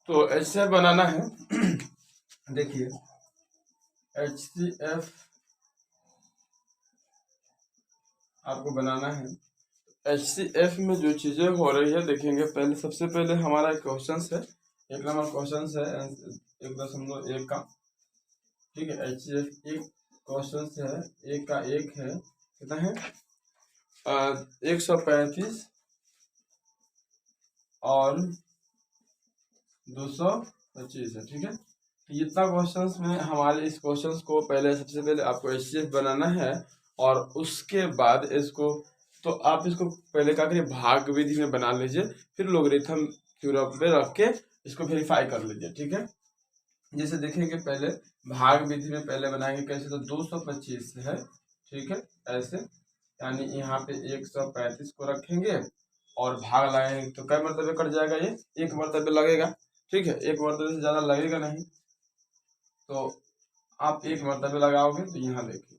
तो ऐसे बनाना है। देखिए HCF आपको बनाना है। HCF में जो चीजें हो रही है देखेंगे। पहले सबसे पहले हमारा एक क्वेश्चन है, 1 नंबर क्वेश्चन है 1.1 का, ठीक है। HCF एक क्वेश्चन है, 1 का 1 है, कितना है 135 और 225 है, ठीक है। तो इतना क्वेश्चंस में हमारे इस क्वेश्चंस को पहले सबसे पहले आपको HCF बनाना है और उसके बाद इसको, तो आप इसको पहले क्या करिए, भाग विधि में बना लीजिए, फिर लोगरिथम थ्योरम पे रख के इसको वेरीफाई कर लीजिए, ठीक है। जैसे देखेंगे पहले भाग विधि में पहले बनाएंगे कैसे, तो 225 है, ठीक है, ऐसे, यानी यहाँ पे 135 को रखेंगे और भाग लगाएंगे तो कई मरतबे कट जाएगा, ये 1 मरतबे लगेगा, ठीक है। 1 मरतबे से ज्यादा लगेगा नहीं, तो आप 1 मरतबे लगाओगे तो यहाँ देखिए,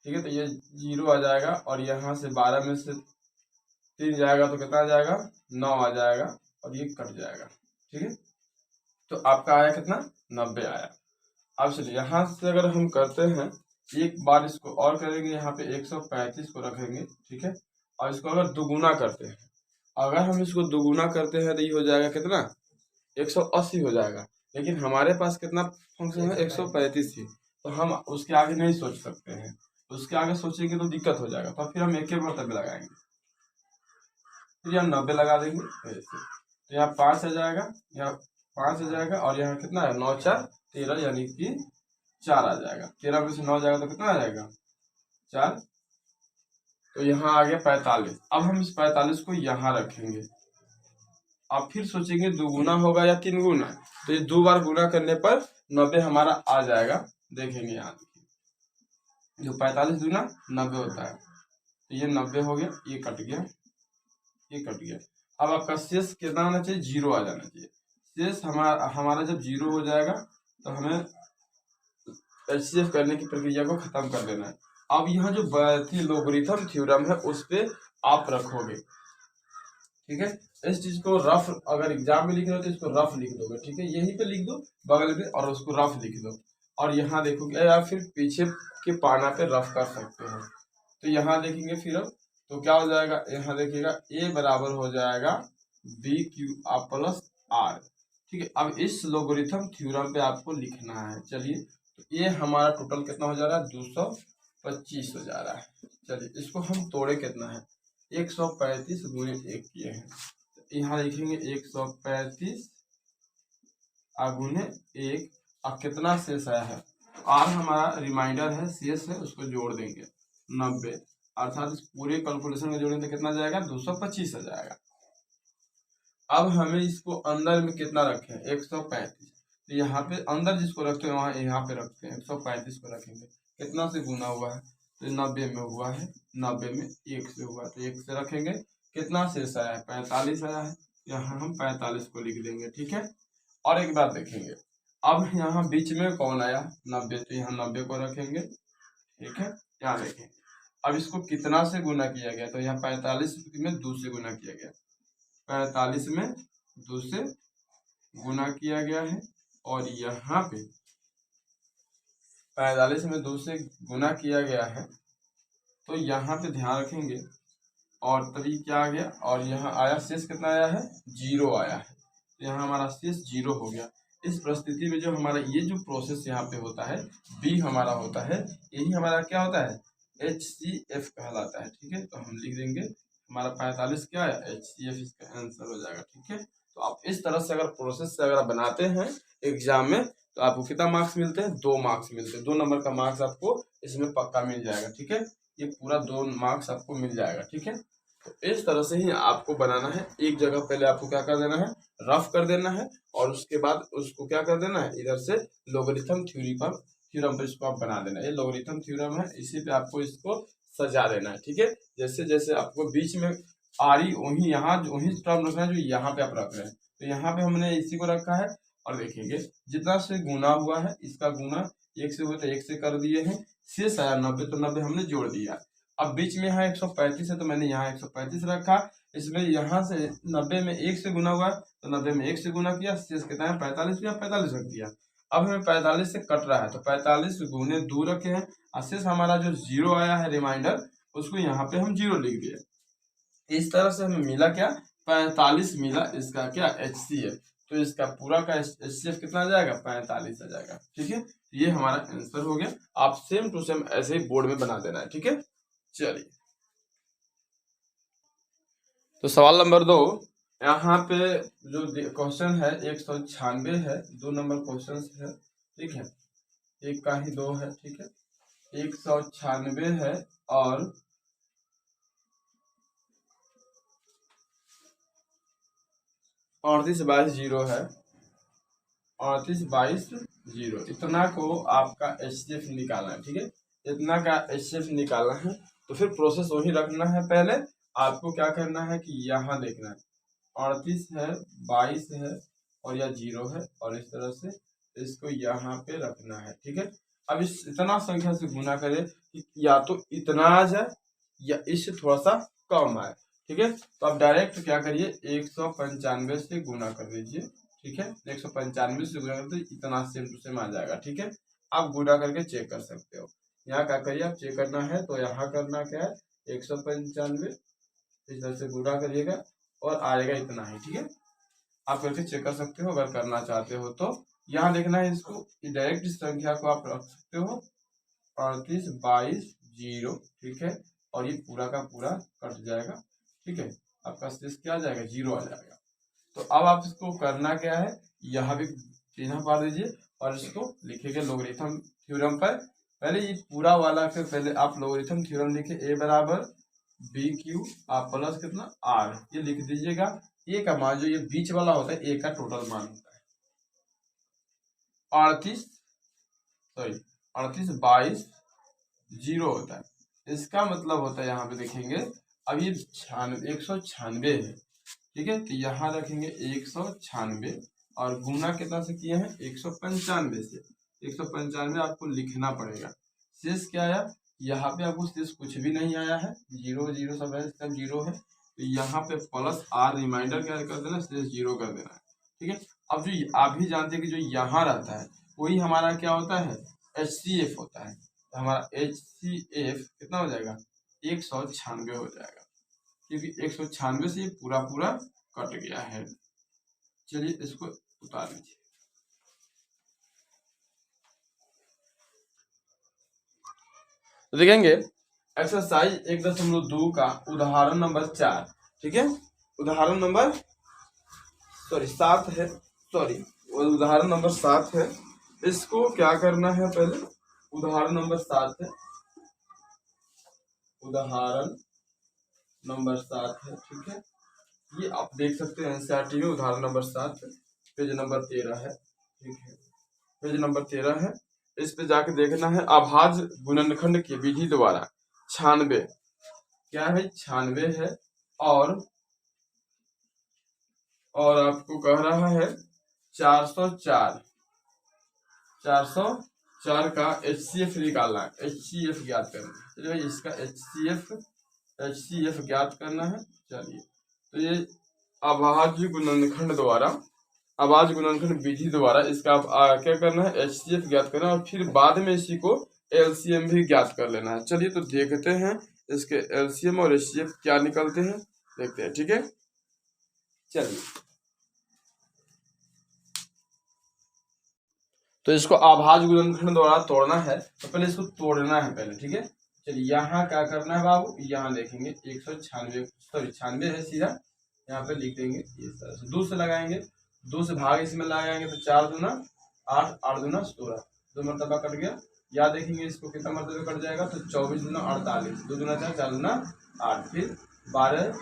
ठीक है। तो ये 0 आ जाएगा और यहाँ से 12 में से 3 जाएगा तो कितना आ जाएगा, 9 आ जाएगा और ये कट जाएगा, ठीक है। तो आपका आया कितना, 90 आया। अब चलिए यहाँ से अगर हम करते हैं, एक बार इसको और करेंगे, यहाँ पे 135 को रखेंगे, ठीक है। और इसको अगर दुगुना करते हैं, अगर हम इसको दुगुना करते हैं तो ये हो जाएगा कितना, 180 हो जाएगा। लेकिन हमारे पास कितना फंक्शन है, 135 ही, तो हम उसके आगे नहीं सोच सकते हैं। उसके आगे सोचेंगे तो दिक्कत हो जाएगा, तो फिर हम एक मरतबे लगाएंगे, फिर हम 90 लगा देंगे ऐसे। तो यहाँ 5 आ जाएगा, यहाँ 5 आ जाएगा और यहाँ कितना है, 9 4 13, यानी कि 4 आ जाएगा। 13 में से 9 जाएगा तो कितना आ जाएगा, 4। तो यहाँ आ गया 45। अब हम इस 45 को यहाँ रखेंगे। अब फिर सोचेंगे दुगुना होगा या 3 गुना, तो ये 2 बार गुना करने पर 90 हमारा आ जाएगा। देखेंगे यहाँ जो 45 दूना 90 होता है, तो ये 90 हो गया, ये कट गया, ये कट गया। अब आपका शेष कितना आना चाहिए, 0 आ जाना चाहिए। शेष हमारा जब 0 हो जाएगा तो हमें HCF करने की प्रक्रिया को खत्म कर देना है। अब यहाँ जो लोगरिथम थ्योरम है उस पे आप रखोगे, ठीक है। इस चीज को रफ, अगर एग्जाम में लिख रहे हो तो इसको रफ लिख दोगे, ठीक है। यहीं पे लिख दो बगल में और उसको रफ लिख दो, और यहाँ देखोगे या फिर पीछे के पाना पे रफ कर सकते हैं। तो यहाँ देखेंगे फिर अब तो क्या हो जाएगा, यहाँ देखिएगा A बराबर हो जाएगा BQR प्लस R, ठीक है। अब इस लोगरिथम थ्योरम पे आपको लिखना है। चलिए, तो ये हमारा टोटल कितना हो जा रहा है, 225 हो जा रहा है। चलिए इसको हम तोड़े कितना है, 135 गुणे 1 किए हैं, तो यहाँ लिखेंगे 135 गुणे 1। अब कितना शेष आया है, R हमारा रिमाइंडर है, शेष है, उसको जोड़ देंगे 90, अर्थात इस पूरे कैलकुलेशन में जोड़ेंगे तो कितना जाएगा, 225 आ जाएगा। अब हमें इसको अंदर में कितना रखें, 135, तो यहाँ पे अंदर जिसको रखते हैं वहां यहाँ पे रखते हैं, 135 को रखेंगे। कितना से गुना हुआ है, तो 90 में हुआ है, 90 में 1 से हुआ, तो 1 से रखेंगे। कितना शेष आया है, 45 आया है, यहाँ हम 45 को लिख देंगे, ठीक है। और एक बात देखेंगे, अब यहाँ बीच में कौन आया, 90, तो यहाँ 90 को रखेंगे, ठीक है। यहाँ देखें, अब इसको कितना से गुना किया गया, तो यहाँ 45 में 2 से गुना किया गया, 45 में 2 से गुना किया गया है, और यहाँ पे 45 में 2 से गुना किया गया है, तो यहाँ पे ध्यान रखेंगे और तभी क्या आ गया, और यहाँ आया शेष कितना आया है, 0 आया है, तो यहाँ हमारा शेष 0 हो गया। इस परिस्थिति में जो हमारा ये जो प्रोसेस यहाँ पे होता है, B हमारा होता है, यही हमारा क्या होता है, HCF कहलाता है, ठीक है। तो हम लिख देंगे हमारा 45 क्या है, HCF इसका आंसर हो जाएगा, ठीक है। तो आप इस तरह से अगर प्रोसेस से अगर बनाते हैं एग्जाम में, तो आपको कितना मार्क्स मिलते हैं, 2 मार्क्स मिलते हैं। 2 नंबर का मार्क्स आपको इसमें पक्का मिल जाएगा, ठीक है। ये पूरा 2 मार्क्स आपको मिल जाएगा, ठीक है। तो इस तरह से ही आपको बनाना है। एक जगह पहले आपको क्या कर देना है, रफ कर देना है, और उसके बाद उसको क्या कर देना है, इधर से लोगरिथम थ्योरम पर इसको आप बना देना है। ये लोगरिथम थ्योरम है, इसी पे आपको इसको सजा देना है, ठीक है। जैसे जैसे आपको बीच में आ रही वही यहाँ वही टर्म रखना है जो यहाँ पे आप रख रहे हैं, तो यहाँ पे हमने इसी को रखा है। और देखेंगे जितना से गुना हुआ है, इसका गुना 1 से हुआ तो 1 से कर दिए हैं, शेष आया 90, तो 90 हमने जोड़ दिया। अब बीच में यहाँ 135 है तो मैंने यहाँ 135 रखा। इसमें यहाँ से 90 में 1 से गुना हुआ तो 90 में 1 से गुना किया, शेष कितना है 45, या 45 रख दिया। अब हमें 45 से कट रहा है तो 45 गुने 2 रखे हैं, और शेष हमारा जो 0 आया है रिमाइंडर, उसको यहाँ पे हम 0 लिख दिए। इस तरह से हमें मिला क्या, 45 मिला इसका क्या HCF। तो इसका पूरा का HCF कितना आ जाएगा, 45 आ जाएगा। ठीक है, ये हमारा आंसर हो गया। आप सेम टू सेम ऐसे ही बोर्ड में बना देना है। ठीक है, चलिए तो सवाल नंबर 2, यहाँ पे जो क्वेश्चन है 196 है, 2 नंबर क्वेश्चन है। ठीक है, एक का ही 2 है। ठीक है, 196 है और 38 22 0 है, 38 22 0, इतना को आपका HCF निकालना है। ठीक है, इतना का HCF निकालना है तो फिर प्रोसेस वही रखना है। पहले आपको क्या करना है कि यहाँ देखना है 38 है, 22 है और यह 0 है, और इस तरह से इसको यहाँ पे रखना है। ठीक है, अब इस इतना संख्या से गुना करें कि या तो इतना आ जाए या इससे थोड़ा सा कम आए। ठीक है, तो आप डायरेक्ट क्या करिए 195 से गुना कर दीजिए। ठीक है, 195 से गुना करते इतना सेम टू सेम आ जाएगा। ठीक है, आप गुना करके चेक कर सकते हो। यहाँ क्या करिए, आप चेक करना है तो यहाँ करना क्या है 195 इस तरह से गुना करिएगा और आएगा इतना ही। ठीक है, आप करके चेक कर सकते हो अगर करना चाहते हो तो। यहाँ देखना है इसको, डायरेक्ट इस संख्या को आप रख सकते हो 38 22 0। ठीक है, और ये पूरा का पूरा कट जाएगा। ठीक है, आपका शेष क्या आ जाएगा, 0 आ जाएगा। तो अब आप इसको करना क्या है, यहाँ भी चिन्ह पा दीजिए और इसको लिखेंगे लोगरिथम थ्योरम पर। पहले ये पूरा वाला के पहले आप लोगरिथम थ्योरम लिखे, a बराबर बी क्यू आप प्लस कितना r, ये लिख दीजिएगा। a का मान जो ये बीच वाला होता है a का टोटल मान होता है 38 22 0 होता है। इसका मतलब होता है यहाँ पे देखेंगे, अब ये 196 है। ठीक है, तो यहाँ रखेंगे 196 और गुना कितना से किए हैं 195 से। 195 आपको लिखना पड़ेगा। शेष क्या आया, यहाँ पे आपको शेष कुछ भी नहीं आया है, 0 0 सब है, सब 0 है। तो यहाँ पे प्लस r रिमाइंडर क्या कर देना, शेष 0 कर देना है। ठीक है, अब जो आप भी जानते हैं कि जो यहाँ रहता है वही हमारा क्या होता है, HCF होता है। तो हमारा HCF कितना हो जाएगा, 196 हो जाएगा, क्योंकि 196 से ये पूरा पूरा कट गया है। चलिए इसको उतार लीजिए। तो देखेंगे एक्सरसाइज 1.2 का उदाहरण नंबर 4। ठीक है, उदाहरण नंबर 7 है, उदाहरण नंबर 7 है। इसको क्या करना है, पहले उदाहरण नंबर 7 है, उदाहरण नंबर 7 है। ठीक है, ये आप देख सकते हैं एनसीईआरटी में उदाहरण नंबर 7 पेज नंबर 13 है। ठीक है, पेज नंबर 13 है। इस पे जाके देखना है अभाज्य गुणनखंड की विधि द्वारा 96 क्या है, 96 है और आपको कह रहा है 404 का HCF निकालना है, HCF ज्ञात करना है। चलिए भाई इसका HCF ज्ञात करना है। चलिए तो ये अभाज्य गुणनखंड विधि द्वारा इसका आप क्या करना है, HCF ज्ञात करना है और फिर बाद में इसी को LCM भी ज्ञात कर लेना है। चलिए तो देखते हैं इसके LCM और HCF क्या निकलते हैं, देखते हैं। ठीक है, चलिए तो इसको अभाज्य गुणनखंड द्वारा तोड़ना है तो पहले इसको तोड़ना है पहले। ठीक है, चलिए यहाँ क्या करना है बाबू, यहाँ देखेंगे 96 है, सीधा यहाँ पे लिख देंगे इस तरह से, 2 से लगाएंगे, 2 से भाग इसमें लगाएंगे तो 4 दूना 8, 8 दूना 16, 2 मरतबा कट गया। या देखेंगे इसको कितना मरतबा कट जाएगा तो 24 दूना 48, 2 दूना 4, 4 दूना 8, फिर 12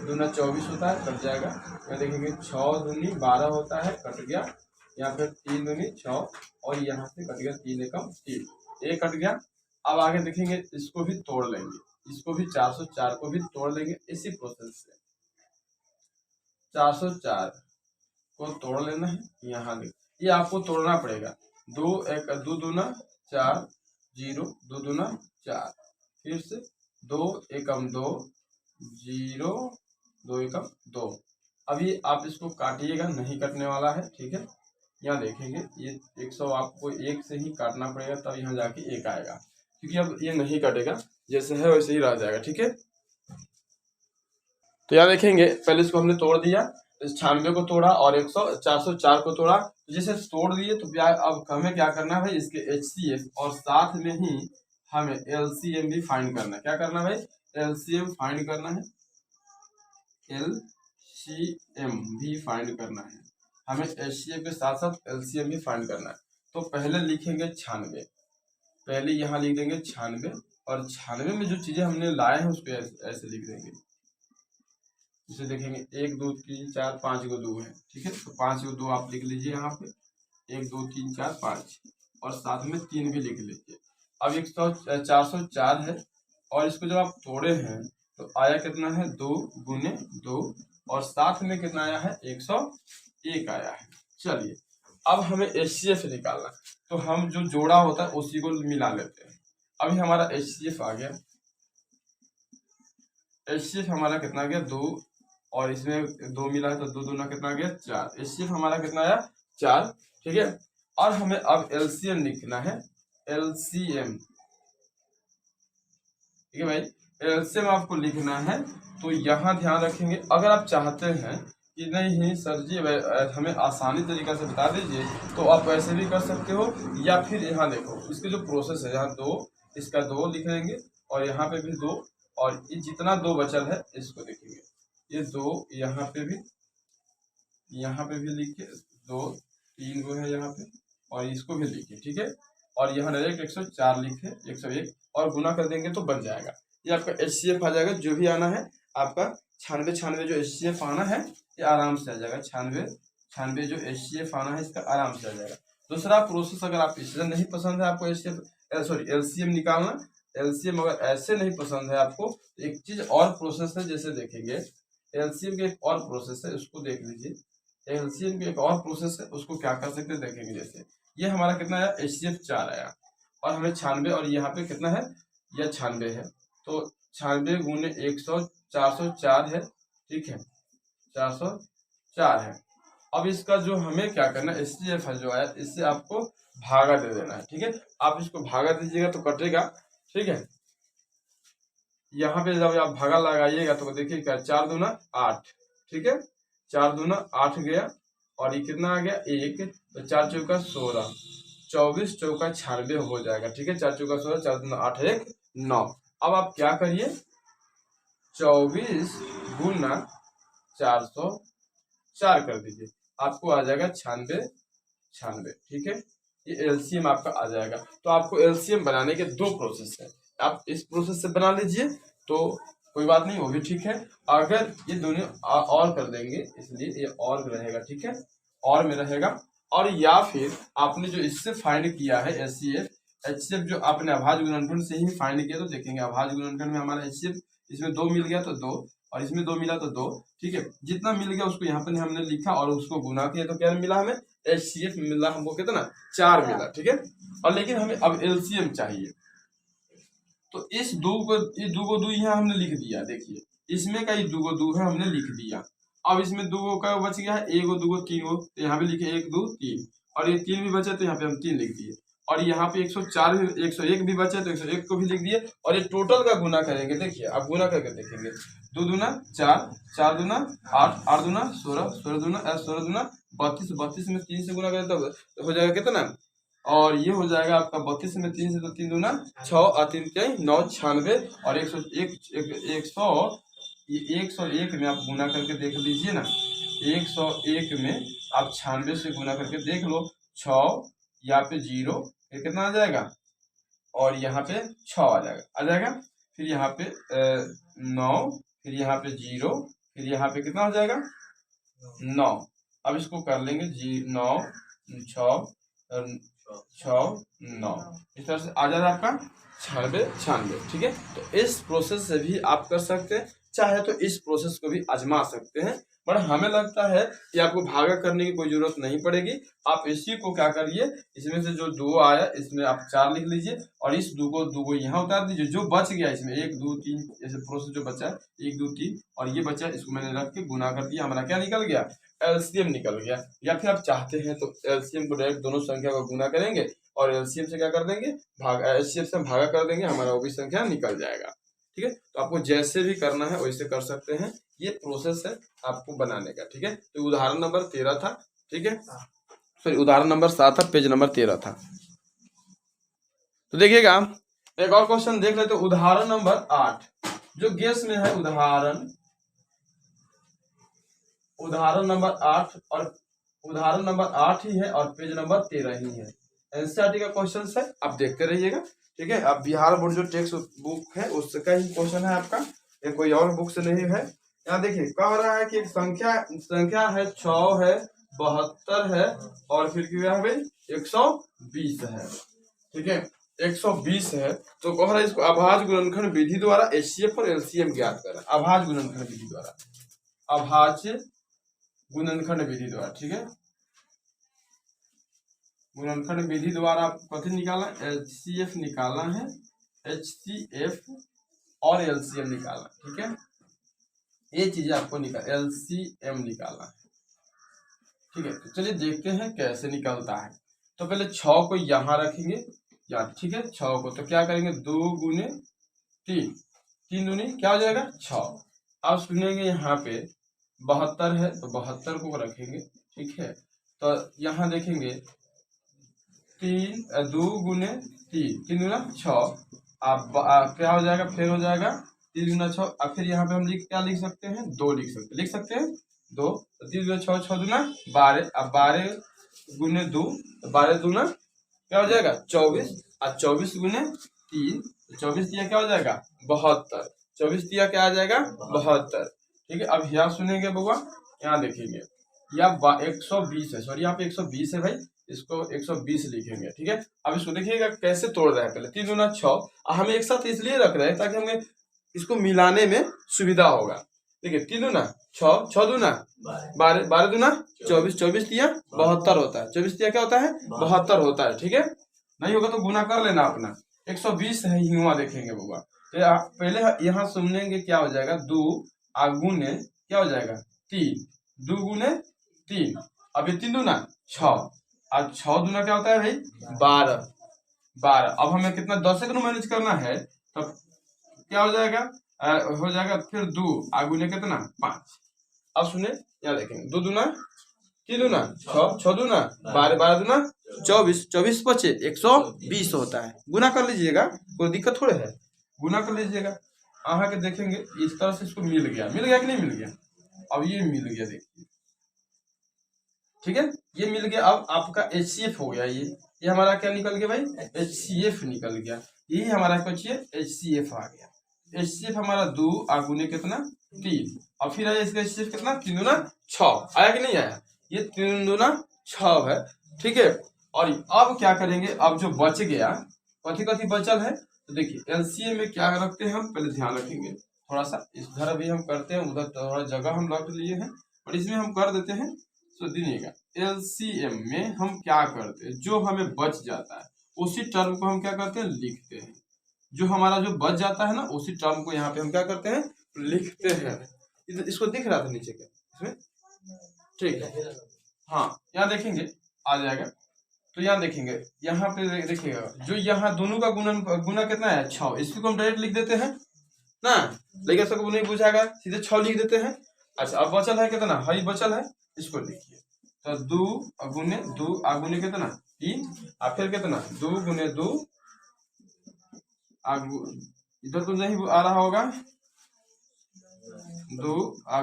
दूना 24 होता है, कट जाएगा। यहाँ देखेंगे 6 दूनी 12 होता है, कट गया। यहाँ पे 3 दूनी 6 और यहाँ से कट गया 3 एकम 3, एक कट गया। अब आगे देखेंगे इसको भी तोड़ लेंगे, इसको भी 404 को भी तोड़ लेंगे इसी प्रोसेस से। 404 को तोड़ लेना है, यहाँ देखिए ये आपको तोड़ना पड़ेगा। 2 दूना 4 0, 2 दूना 4, फिर से 2 एकम 2, 0 2 एकम 2। अभी आप इसको काटिएगा, नहीं कटने वाला है, ठीक है। यहाँ देखेंगे ये 100 आपको 1 से ही काटना पड़ेगा, तब यहाँ जाके 1 आएगा, क्योंकि अब ये नहीं कटेगा, जैसे है वैसे ही रह जाएगा, ठीक है। तो यहाँ देखेंगे पहले इसको हमने तोड़ दिया, 96 को तोड़ा और 404 को तोड़ा, तो जैसे तोड़ दिए तो अब हमें क्या करना है भाई, इसके HCF और साथ में ही हमें LCM भी फाइंड करना है। क्या करना है भाई, LCM फाइंड करना है, LCM भी फाइंड करना है हमें, HCF के साथ साथ LCM भी फाइंड करना है। तो पहले लिखेंगे 96, पहले यहाँ लिख देंगे 96 और 96 में जो चीजें हमने लाए हैं उसको ऐसे लिख देंगे। इसे देखेंगे 1 2 3 4 5 को 2 है, ठीक है, तो 5 को 2 आप लिख लीजिए यहाँ पे, 1 2 3 4 5 और साथ में 3 भी लिख लीजिए। अब 404 है और इसको जब आप तोड़े हैं तो आया कितना है, 2 गुने 2 और साथ में कितना आया है, 101 आया है। चलिए अब हमें HCF निकालना, तो हम जो जोड़ा होता है उसी को मिला लेते हैं। अभी हमारा HCF आ गया, HCF हमारा कितना आ गया, 2 और इसमें 2 मिला है तो 2 दूना कितना आ गया, 4। HCF हमारा कितना आया, 4, ठीक है। और हमें अब LCM लिखना है, LCM, ठीक है भाई, LCM आपको लिखना है। तो यहाँ ध्यान रखेंगे, अगर आप चाहते हैं कि नहीं सर जी हमें आसानी तरीका से बता दीजिए तो आप वैसे भी कर सकते हो, या फिर यहाँ देखो इसकी जो प्रोसेस है, यहाँ 2, इसका 2 लिख लेंगे और यहाँ पे भी 2 और ये जितना 2 बचल है इसको देखेंगे, ये 2 यहाँ पे भी लिखिए, 2 3 वो है यहाँ पे और इसको भी लिखिए, ठीक है। और यहाँ डायरेक्ट 104 लिखे, 101 और गुना कर देंगे तो बन जाएगा, ये आपका HCF आ जाएगा। जो भी आना है आपका 96 जो HCF आना है ये आराम से आ जाएगा, 96 जो HCF आना है इसका आराम से आ जाएगा। दूसरा प्रोसेस, अगर आप इससे नहीं पसंद है आपको LCM निकालना, LCM अगर ऐसे नहीं पसंद है आपको, एक चीज और प्रोसेस है, जैसे देखेंगे LCM की एक और प्रोसेस है, उसको देख लीजिए। LCM की एक और प्रोसेस है, उसको क्या कर सकते हैं देखेंगे। जैसे ये हमारा कितना आया, HCF 4 आया और हमें 96 और यहाँ पे कितना है, यह 96 है, तो 96 गुने 100 404 है, ठीक है, 404 है। अब इसका जो हमें क्या करना है, HCF जो आया इससे आपको भागा दे देना है, ठीक है। आप इसको भागा दीजिएगा तो कटेगा, ठीक है। यहाँ पे जब आप भागा लगाइएगा तो देखिए क्या, 4 दूना 8, ठीक है, 4 दूना 8 गया और ये कितना आ गया 1, तो 4 चौका 16, 24 चौका 96 हो जाएगा, ठीक है। 4 चौका 16, 4 दूना 8 1 9। अब आप क्या करिए, 24 गुना 404 कर दीजिए, आपको आ जाएगा 96, ठीक है। ये LCM आपका आ जाएगा। तो आपको LCM बनाने के 2 प्रोसेस है, आप इस प्रोसेस से बना लीजिए तो कोई बात नहीं, वो भी ठीक है। अगर ये दोनों और कर देंगे, इसलिए ये और रहेगा, ठीक है, और में रहेगा। और या फिर आपने जो इससे फाइंड किया है HCF जो आपने अभाज्य गुणनखंड से ही फाइंड किया, तो देखेंगे अभाज्य गुणनखंड में हमारा HCF, इसमें 2 मिल गया तो 2 और इसमें 2 मिला तो 2, ठीक है। जितना मिल गया उसको यहाँ पे हमने लिखा और उसको गुना किया, तो क्या मिला हमें, HCF मिला हमको कितना, 4 मिला, ठीक है। और लेकिन हमें अब LCM चाहिए, तो इस 2 को 2 यहाँ हमने लिख दिया, देखिए इसमें का ये 2 को 2 है हमने लिख दिया। अब इसमें 2 का बच गया है, 1 2 3 तो यहाँ पे लिखे 1 2 3 और ये 3 भी बचे तो यहाँ पे हम 3 लिख दिए। और यहाँ पे 104 भी 101 भी बचे तो 101 को भी लिख दिए। और ये टोटल का गुना करेंगे, देखिए अब गुना करके देखेंगे, 2 दूना 4, 4 दूना 8, 8 दूना 16, 16 दूना 32, 32 में 3 से गुना करें तो हो जाएगा कितना, और ये हो जाएगा आपका 32 में 3 से, तो 3 दूना 6 और 3 9 96 और 101 में आप गुना करके देख लीजिए ना, 101 में आप 96 से गुना करके देख लो, 6 यहाँ पे 0, फिर कितना आ जाएगा और यहाँ पे 6 आ जाएगा, फिर यहाँ पे 9, फिर यहाँ पे 0, फिर यहाँ पे कितना हो जाएगा 9। अब इसको कर लेंगे 9 6 9, इस तरह से आ जाएगा आपका 96, ठीक है। तो इस प्रोसेस से भी आप कर सकते हैं, चाहे तो इस प्रोसेस को भी आजमा सकते हैं, बट हमें लगता है कि आपको भागा करने की कोई जरूरत नहीं पड़ेगी। आप इसी को क्या करिए, इसमें से जो 2 आया इसमें आप 4 लिख लीजिए और इस 2 को यहाँ उतार दीजिए। जो बच गया इसमें 1 2 3 ऐसे प्रोसेस जो बचा है 1 2 3 और ये बचा, इसको मैंने रख के गुना कर दिया, हमारा क्या निकल गया, एलसीएम निकल गया। या फिर आप चाहते हैं तो एलसीएम को डायरेक्ट दोनों संख्या को गुना करेंगे और एलसीएम से क्या कर देंगे, एलसीएम से भागा कर देंगे, हमारा वो भी संख्या निकल जाएगा। ठीक है, तो आपको जैसे भी करना है वैसे कर सकते हैं, ये प्रोसेस है आपको बनाने का। ठीक है, तो उदाहरण नंबर 13 था। ठीक है, सॉरी उदाहरण नंबर 7 था, पेज नंबर 13 था। तो देखिएगा एक और क्वेश्चन देख लेते, उदाहरण नंबर 8 जो गेस में है, उदाहरण नंबर 8 और उदाहरण नंबर 8 ही है और पेज नंबर 13 ही है। एनसीईआरटी का क्वेश्चन है, आप देखते रहिएगा। ठीक है, अब बिहार बोर्ड जो टेक्स्ट बुक है उसका ही क्वेश्चन है आपका, ये कोई और बुक से नहीं है। यहाँ देखिए कह रहा है कि एक संख्या है 6 है 72 है और फिर क्या है भाई 120 है। ठीक है, 120 है तो कह रहा है इसको अभाज्य गुणनखंड विधि द्वारा एचसीएफ और एलसीएम ज्ञात करें। अभाज्य गुणनखंड विधि द्वारा, अभाज्य गुणनखंड विधि द्वारा। ठीक है, गुणनखंड विधि द्वारा आपको कथी निकालना, एचसीएफ निकालना है, एचसीएफ और एलसीएम निकालना। ठीक है, ये चीजें आपको एलसीएम निकालना है। ठीक है, तो चलिए देखते हैं कैसे निकलता है। तो पहले 6 को यहाँ रखेंगे यार। ठीक है, 6 को तो क्या करेंगे, 2 गुने 3, 3 दूनी क्या हो जाएगा 6। अब सुनेंगे यहाँ पे 72 है तो 72 को रखेंगे। ठीक है, तो यहाँ देखेंगे 2 गुने 3, 3 दूना 6, अब क्या हो जाएगा, फिर हो जाएगा 3 गुना 6। अब फिर यहाँ पे हम क्या लिख सकते हैं, 2 लिख सकते हैं 2, तो 3 गुना 6, 6 दूना 12, अब 12 गुने 2, 12 दूना क्या हो जाएगा 24, और 24 गुने 3, 24 दिया क्या हो जाएगा 72, 24 दिया क्या आ जाएगा 72। ठीक है, अब यहाँ सुनेंगे बउआ, यहाँ देखेंगे यहाँ 120 है, सॉरी यहाँ पे 120 है भाई, इसको 120 लिखेंगे। ठीक है, अब इसको देखिएगा कैसे तोड़ रहे हैं, पहले 3 दूना 6, हम एक साथ इसलिए रख रहे हैं ताकि हमें इसको मिलाने में सुविधा होगा। देखिए 3 दूना 6, 6 दूना 12, 12 दूना 24, 24 दिया 72 होता है, 24 दिया क्या होता है 72 होता है। ठीक है, नहीं होगा तो गुना कर लेना अपना, 120 है युवा देखेंगे बउआ। तो पहले यहाँ सुनेंगे क्या हो जाएगा, 2 गुने क्या हो जाएगा 3, 2 गुने 3, अब ये 3 दूना 6, अब 6 दूना क्या होता है भाई 12, 12। अब हमें कितना 10 से मैनेज करना है, तब क्या हो जाएगा, हो जाएगा फिर 2 गुने कितना 5। अब सुने यहाँ देखेंगे 2 दूना 3 दूना 6, 6 दूना 12, 12 दूना 24, 24 बचे 120 होता है। गुना कर लीजिएगा, कोई दिक्कत थोड़े है, गुना कर लीजिएगा। आहा के देखेंगे इस तरह से इसको मिल गया कि नहीं मिल गया, अब ये मिल गया देखिए। ठीक है, ये मिल गया। अब आपका एचसीएफ हो गया, ये हमारा क्या निकल गया भाई, एचसीएफ निकल गया। यही हमारा कुछ एचसीएफ आ गया। एचसीएफ हमारा 2 गुने कितना 3, और फिर आया इसका एचसीएफ कितना 3 दूना 6, आया कि नहीं आया, ये 3 दूना 6 है। ठीक है, और अब क्या करेंगे, अब जो बच गया कथी बचल है, तो देखिए एलसीएम में क्या रखते हैं हम, पहले ध्यान रखेंगे थोड़ा सा, इधर अभी हम करते हैं, उधर थोड़ा जगह हम रख लिए हैं और इसमें हम कर देते हैं। तो देखिएगा एलसीएम में हम क्या करते हैं, जो हमें बच जाता है उसी टर्म को हम क्या करते हैं लिखते हैं, जो हमारा जो बच जाता है ना उसी टर्म को यहाँ पे हम क्या करते हैं लिखते हैं। इसको दिख रहा था नीचे के इसमें, ठीक है, हाँ यहाँ देखेंगे आ जाएगा। तो यहाँ देखेंगे, यहाँ पे देखिएगा जो यहाँ दोनों का गुना कितना है 6, इसको हम डायरेक्ट लिख देते हैं ना, लेकिन सबको नहीं पूछाएगा, सीधे 6 लिख देते हैं। अच्छा, अब बचल है कितना, हाई बचल है, इसको लिखिए। तो 2 गुने कितना 3, और फिर कितना 2 गुने 2, इधर तो नहीं आ रहा होगा, 2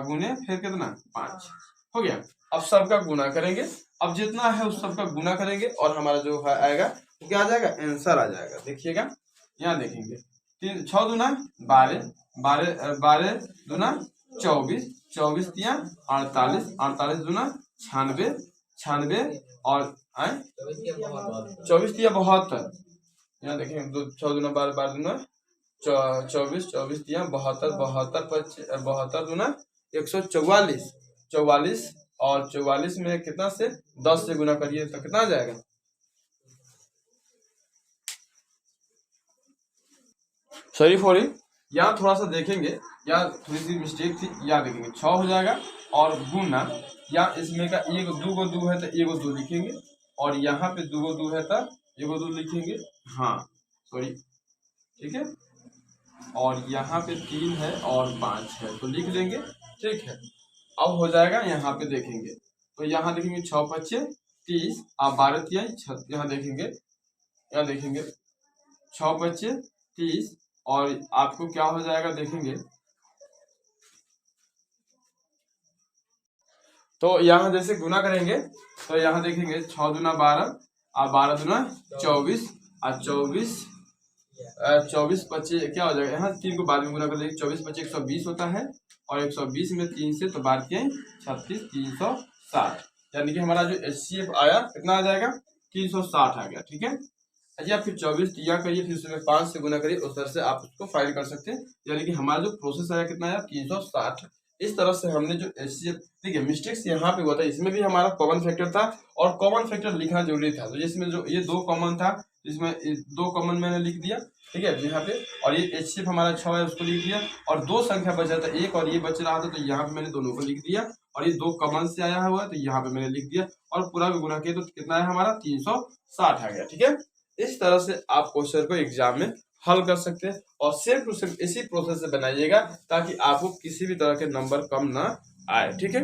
गुने फिर कितना 5 हो गया। अब सबका गुना करेंगे, अब जितना है उस सबका गुना करेंगे और हमारा जो आएगा तो क्या आ जाएगा, आंसर आ जाएगा। देखिएगा यहाँ देखेंगे 6 दूना 12, 12 दूना 24, 24 दिया 48, 48 दूना 96, 96 और 24 दिया 72। यहाँ देखेंगे 6 दूना 12, 12 दूना 24 24 दिया 72 72 दूना 144 44 और 44 में कितना से 10 से गुना करिए तो कितना आ जाएगा। सॉरी फॉर इट, यहाँ थोड़ा सा देखेंगे, यहाँ थोड़ी सी मिस्टेक थी, यहाँ देखेंगे 6 हो जाएगा और गुना, या इसमें का एक दो गो दो है तो एगो दो लिखेंगे और यहाँ पे दो गो दो है तो एगो दो लिखेंगे, हाँ सॉरी ठीक है। और यहाँ पे 3 है और 5 है तो लिख देंगे, ठीक है। अब हो जाएगा, यहाँ पे देखेंगे तो यहाँ देखेंगे 6 5 30 और 12 3 यहाँ देखेंगे, 6 5 30 और आपको क्या हो जाएगा देखेंगे, तो यहाँ जैसे गुना करेंगे तो यहाँ देखेंगे 6 दूना 12 और 12 दूना 24 और 24 25 क्या हो जाएगा, यहाँ 3 को बाद में गुना कर देंगे, 24 25 120 होता है और 120 में 3 से तो 12 के 36 360, यानी कि हमारा जो HCF आया कितना आ जाएगा 360 आ गया, ठीक है। या फिर 24 दिया करिए फिर उसमें 5 से गुना करिए, उस तरह से आप उसको फाइल कर सकते हैं, यानी कि हमारा जो प्रोसेस आया कितना आया 360। इस तरह से हमने जो HCF, ठीक है, मिस्टेक्स यहाँ पे हुआ था, इसमें भी हमारा कॉमन फैक्टर था और कॉमन फैक्टर लिखना जरूरी था, तो जिसमें जो ये 2 कॉमन था, इसमें 2 कॉमन मैंने लिख दिया, ठीक है यहाँ पे, और ये HCF हमारा 6 है उसको लिख दिया और 2 संख्या बचा था 1 और ये बच रहा था तो यहाँ पे मैंने दोनों को लिख दिया और ये 2 कॉमन से आया हुआ है तो यहाँ पे मैंने लिख दिया और पूरा भी गुना किया तो कितना है हमारा 360 आ गया, ठीक है। इस तरह से आप क्वेश्चन को एग्जाम में हल कर सकते हैं और सेम टू सेम इसी प्रोसेस से बनाइएगा ताकि आपको किसी भी तरह के नंबर कम ना आए, ठीक है।